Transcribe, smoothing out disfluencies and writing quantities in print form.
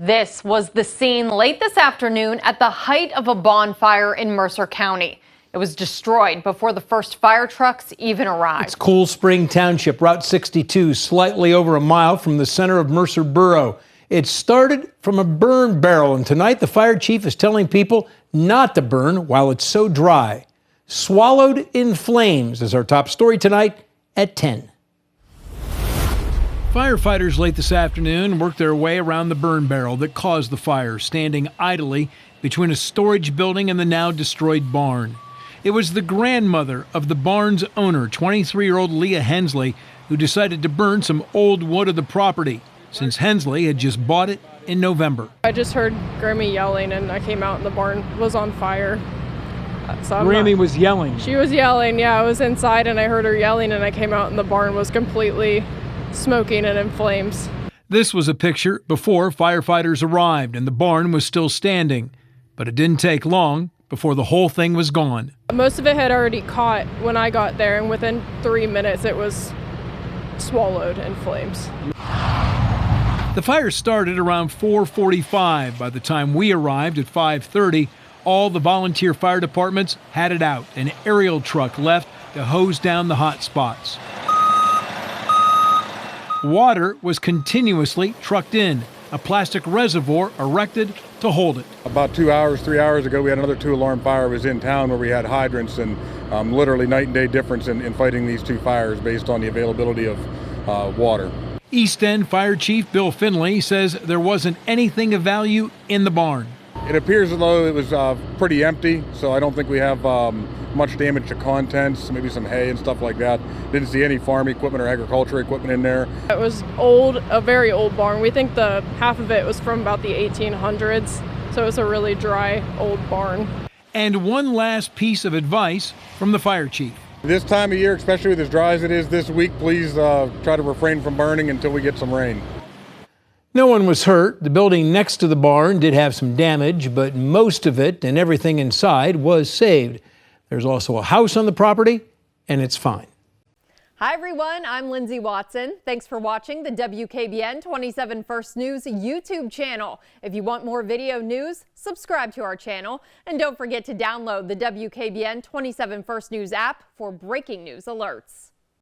This was the scene late this afternoon at the height of a bonfire in Mercer County. It was destroyed before the first fire trucks even arrived. It's Coolspring Township, Route 62, slightly over a mile from the center of Mercer Borough. It started from a burn barrel, and tonight the fire chief is telling people not to burn while it's so dry. Swallowed in flames is our top story tonight at 10. Firefighters late this afternoon worked their way around the burn barrel that caused the fire, standing idly between a storage building and the now destroyed barn. It was the grandmother of the barn's owner, 23-year-old Leah Hensley, who decided to burn some old wood of the property, since Hensley had just bought it in November. I just heard Grammy yelling, and I came out and the barn was on fire. So Grammy was yelling? She was yelling, yeah. I was inside and I heard her yelling, and I came out and the barn was completely smoking and in flames. This was a picture before firefighters arrived and the barn was still standing, but it didn't take long before the whole thing was gone. Most of it had already caught when I got there, and within 3 minutes it was swallowed in flames. The fire started around 4:45. By the time we arrived at 5:30, all the volunteer fire departments had it out. An aerial truck left to hose down the hot spots. Water was continuously trucked in, a plastic reservoir erected to hold it. About 3 hours ago, we had another 2-alarm fire was in town where we had hydrants, and literally night and day difference in fighting these 2 fires based on the availability of water. East End Fire Chief Bill Finley says there wasn't anything of value in the barn. It appears as though it was pretty empty, so I don't think we have much damage to contents, maybe some hay and stuff like that. Didn't see any farm equipment or agriculture equipment in there. It was old, a very old barn. We think the half of it was from about the 1800s, so it was a really dry, old barn. And one last piece of advice from the fire chief. This time of year, especially with as dry as it is this week, please try to refrain from burning until we get some rain. No one was hurt. The building next to the barn did have some damage, but most of it and everything inside was saved. There's also a house on the property, and it's fine. Hi, everyone. I'm Lindsay Watson. Thanks for watching the WKBN 27 First News YouTube channel. If you want more video news, subscribe to our channel. And don't forget to download the WKBN 27 First News app for breaking news alerts.